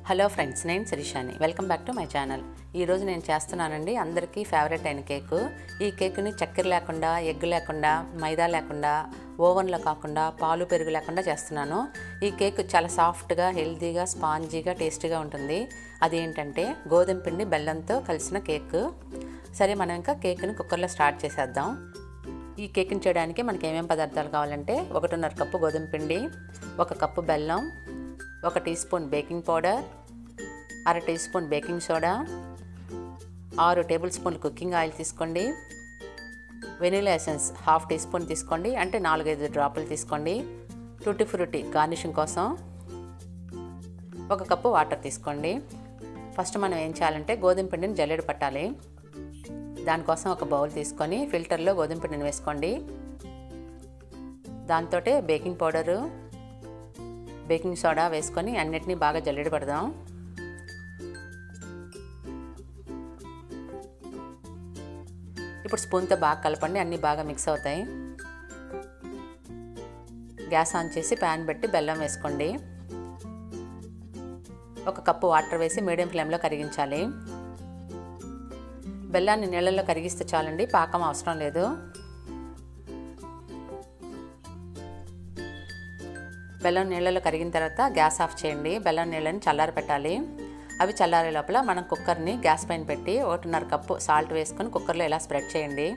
Hello friends, నేను శిరీషాని. Welcome back to my channel. ఈరోజు నేను చేస్తున్నానండి అందరికీ ఫేవరెట్ అయిన కేకు. ఈ కేకుని చక్కెర లేకుండా, ఎగ్ లేకుండా, మైదా లేకుండా, ఓవెన్లో కాకుండా, పాలు పెరుగు లేకుండా చేస్తున్నాను. ఈ కేక్ చాలా సాఫ్ట్గా, హెల్తీగా, స్పాంజీగా, టేస్టీగా ఉంటుంది. అదేంటంటే గోధుమ పిండి బెల్లంతో కలిసిన కేక్. సరే, మనం ఇంకా కేక్ని కుక్కర్లో స్టార్ట్ చేసేద్దాం. ఈ కేక్ని చేయడానికి మనకి ఏమేమి పదార్థాలు కావాలంటే 1.5 కప్పు గోధుమ పిండి, 1 కప్పు బెల్లం, 1 teaspoon baking powder, 1/2 teaspoon baking soda, 6 table స్పూన్లు కుకింగ్ ఆయిల్ తీసుకోండి. వెనిలా ఎసెన్స్ 1/2 టీ స్పూన్ తీసుకోండి, అంటే 4-5 డ్రాపులు తీసుకోండి. టూటీ ఫ్రూటీ గార్నిషింగ్ కోసం 1 కప్పు వాటర్ తీసుకోండి. ఫస్ట్ మనం ఏం చేయాలంటే గోధుమ పిండిని జల్లెడ పట్టాలి. దానికోసం ఒక బౌల్ తీసుకొని ఫిల్టర్లో గోధుమ పిండిని వేసుకోండి. దాంతో బేకింగ్ పౌడరు, బేకింగ్ సోడా వేసుకొని అన్నిటినీ బాగా జల్లెడ పడదాం. ఇప్పుడు స్పూన్తో బాగా కలపండి, అన్నీ బాగా మిక్స్ అవుతాయి. గ్యాస్ ఆన్ చేసి ప్యాన్ పెట్టి బెల్లం వేసుకోండి. 1 కప్పు వాటర్ వేసి మీడియం ఫ్లేమ్లో కరిగించాలి. బెల్లాన్ని నీళ్ళల్లో కరిగిస్తే చాలండి, పాకం అవసరం లేదు. బెల్లం నీళ్ళలో కరిగిన తర్వాత గ్యాస్ ఆఫ్ చేయండి. బెల్లం నీళ్ళని చల్లారి పెట్టాలి. అవి చల్లారే లోపల మనం కుక్కర్ని గ్యాస్ పైన పెట్టి 1.5 కప్పు సాల్ట్ వేసుకొని కుక్కర్లో ఇలా స్ప్రెడ్ చేయండి.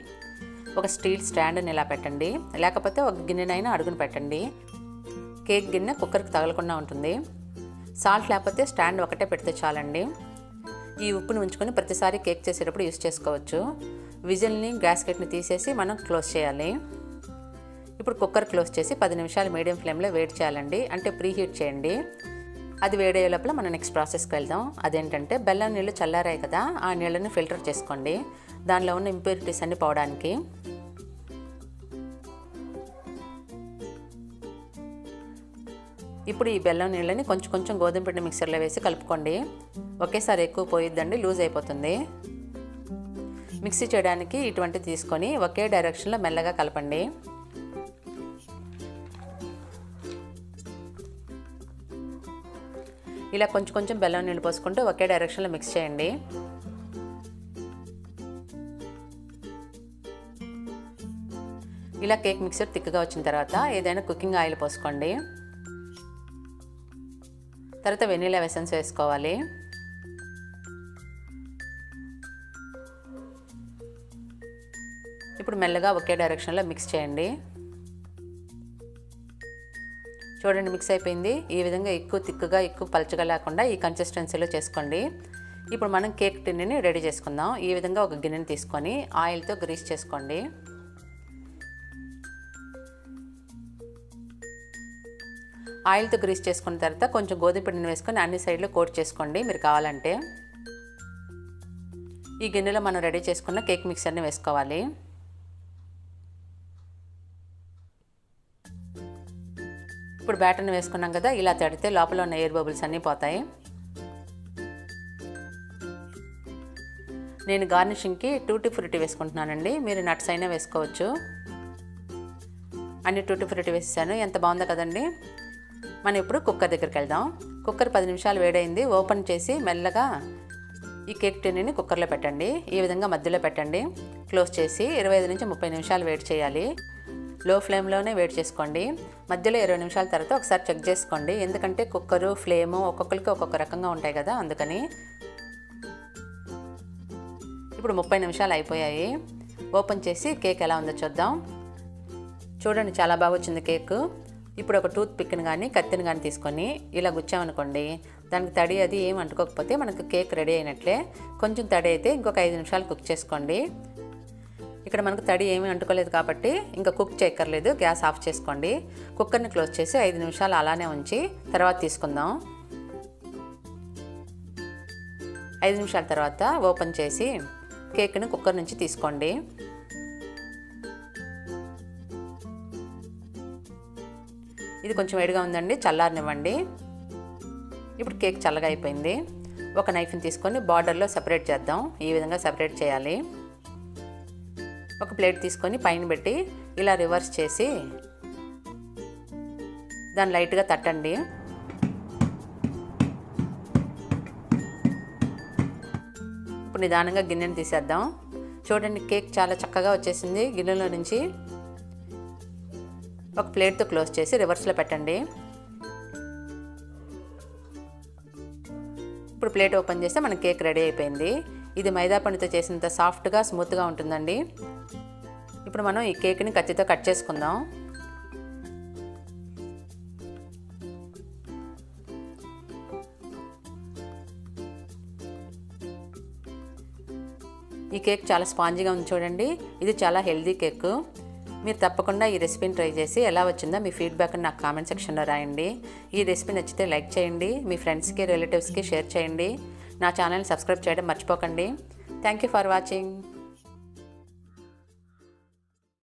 ఒక స్టీల్ స్టాండ్ని ఇలా పెట్టండి, లేకపోతే ఒక గిన్నెనైనా అడుగుని పెట్టండి. కేక్ గిన్నె కుక్కర్కి తగలకుండా ఉంటుంది. సాల్ట్ లేకపోతే స్టాండ్ ఒకటే పెడితే చాలండి. ఈ ఉప్పుని ఉంచుకొని ప్రతిసారి కేక్ చేసేటప్పుడు యూస్ చేసుకోవచ్చు. విజిల్ని, గ్యాస్కెట్ని తీసేసి మనం క్లోజ్ చేయాలి. ఇప్పుడు కుక్కర్ క్లోజ్ చేసి 10 నిమిషాలు మీడియం ఫ్లేమ్లో వేడి చేయాలండి, అంటే ప్రీ హీట్ చేయండి. అది వేడయ్యే లోపల మనం నెక్స్ట్ ప్రాసెస్కి వెళ్దాం. అదేంటంటే బెల్లం నీళ్ళు చల్లారాయి కదా, ఆ నీళ్ళని ఫిల్టర్ చేసుకోండి, దానిలో ఉన్న ఇంప్యూరిటీస్ అన్ని పోవడానికి. ఇప్పుడు ఈ బెల్లం నీళ్ళని కొంచెం కొంచెం గోధుమ పిండి మిక్సర్లో వేసి కలుపుకోండి. ఒకేసారి ఎక్కువ పోయిద్దండి, లూజ్ అయిపోతుంది. మిక్సీ చేయడానికి ఇటువంటిది తీసుకొని ఒకే డైరెక్షన్లో మెల్లగా కలపండి. ఇలా కొంచెం కొంచెం బెల్లం నీళ్ళు పోసుకుంటూ ఒకే డైరెక్షన్లో మిక్స్ చేయండి. ఇలా కేక్ మిక్సర్ తిక్కగా వచ్చిన తర్వాత ఏదైనా కుకింగ్ ఆయిల్ పోసుకోండి. తర్వాత వెనిలా ఎసెన్స్ వేసుకోవాలి. ఇప్పుడు మెల్లగా ఒకే డైరెక్షన్లో మిక్స్ చేయండి. చూడండి, మిక్స్ అయిపోయింది. ఈ విధంగా ఎక్కువ తిక్కుగా, ఎక్కువ పలచగా లేకుండా ఈ కన్సిస్టెన్సీలో చేసుకోండి. ఇప్పుడు మనం కేక్ టిన్ని రెడీ చేసుకుందాం. ఈ విధంగా ఒక గిన్నెని తీసుకొని ఆయిల్తో గ్రీస్ చేసుకోండి. ఆయిల్తో గ్రీస్ చేసుకున్న తర్వాత కొంచెం గోధుమ పిండిని వేసుకొని అన్ని సైడ్లో కోట్ చేసుకోండి మీరు కావాలంటే. ఈ గిన్నెలో మనం రెడీ చేసుకున్న కేక్ మిక్సర్ని వేసుకోవాలి. ఇప్పుడు బ్యాటర్ని వేసుకున్నాం కదా, ఇలా తడితే లోపల ఉన్న ఎయిర్ బబుల్స్ అన్నీ పోతాయి. నేను గార్నిషింగ్కి టూటీ ఫ్రూటీ వేసుకుంటున్నానండి, మీరు నట్స్ అయినా వేసుకోవచ్చు. అన్ని టూటీ ఫ్రూటీ వేసేసాను. ఎంత బాగుందో కదండి. మనం ఇప్పుడు కుక్కర్ దగ్గరికి వెళ్దాం. కుక్కర్ 10 నిమిషాలు వేడైంది. ఓపెన్ చేసి మెల్లగా ఈ కేక్ టిన్ని కుక్కర్లో పెట్టండి. ఈ విధంగా మధ్యలో పెట్టండి. క్లోజ్ చేసి 25 నుంచి 30 నిమిషాలు వేడి చేయాలి. లో ఫ్లేమ్లోనే వేడి చేసుకోండి. మధ్యలో 20 నిమిషాల తర్వాత ఒకసారి చెక్ చేసుకోండి, ఎందుకంటే కుక్కరు, ఫ్లేము ఒక్కొక్కరికి ఒక్కొక్క రకంగా ఉంటాయి కదా, అందుకని. ఇప్పుడు 30 నిమిషాలు అయిపోయాయి. ఓపెన్ చేసి కేక్ ఎలా ఉందో చూద్దాం. చూడండి, చాలా బాగా వచ్చింది కేక్. ఇప్పుడు ఒక టూత్ పిక్ని కానీ కత్తిని కానీ తీసుకొని ఇలా గుచ్చామనుకోండి, దానికి తడి అది ఏం అంటుకోకపోతే మనకు కేక్ రెడీ అయినట్లే. కొంచెం తడి అయితే ఇంకొక 5 నిమిషాలు కుక్ చేసుకోండి. ఇక్కడ మనకు తడి ఏమీ అంటుకోలేదు కాబట్టి ఇంకా కుక్ చేయక్కర్లేదు, గ్యాస్ ఆఫ్ చేసుకోండి. కుక్కర్ని క్లోజ్ చేసి 5 నిమిషాలు అలానే ఉంచి తర్వాత తీసుకుందాం. 5 నిమిషాల తర్వాత ఓపెన్ చేసి కేక్ని కుక్కర్ నుంచి తీసుకోండి. ఇది కొంచెం వేడిగా ఉందండి, చల్లారనివ్వండి. ఇప్పుడు కేక్ చల్లగా అయిపోయింది. ఒక నైఫ్ని తీసుకొని బార్డర్లో సెపరేట్ చేద్దాం. ఈ విధంగా సెపరేట్ చేయాలి. ఒక ప్లేట్ తీసుకొని పైన పెట్టి ఇలా రివర్స్ చేసి దాన్ని లైట్గా తట్టండి. ఇప్పుడు నిదానంగా గిన్నెని తీసేద్దాం. చూడండి కేక్ చాలా చక్కగా వచ్చేసింది. గిన్నెలో నుంచి ఒక ప్లేట్తో క్లోజ్ చేసి రివర్స్లో పెట్టండి. ఇప్పుడు ప్లేట్ ఓపెన్ చేస్తే మన కేక్ రెడీ అయిపోయింది. ఇది మైదా పిండితో చేసినంత సాఫ్ట్గా స్మూత్గా ఉంటుందండి. ఇప్పుడు మనం ఈ కేక్ని కత్తితో కట్ చేసుకుందాం. ఈ కేక్ చాలా స్పాంజీగా ఉంది చూడండి. ఇది చాలా హెల్దీ కేక్. మీరు తప్పకుండా ఈ రెసిపీని ట్రై చేసి ఎలా వచ్చిందో మీ ఫీడ్బ్యాక్ని నాకు కామెంట్ సెక్షన్లో రాయండి. ఈ రెసిపీ నచ్చితే లైక్ చేయండి, మీ ఫ్రెండ్స్కి రిలేటివ్స్కి షేర్ చేయండి. నా ఛానల్ని సబ్స్క్రైబ్ చేయడం మర్చిపోకండి. Thank you for watching.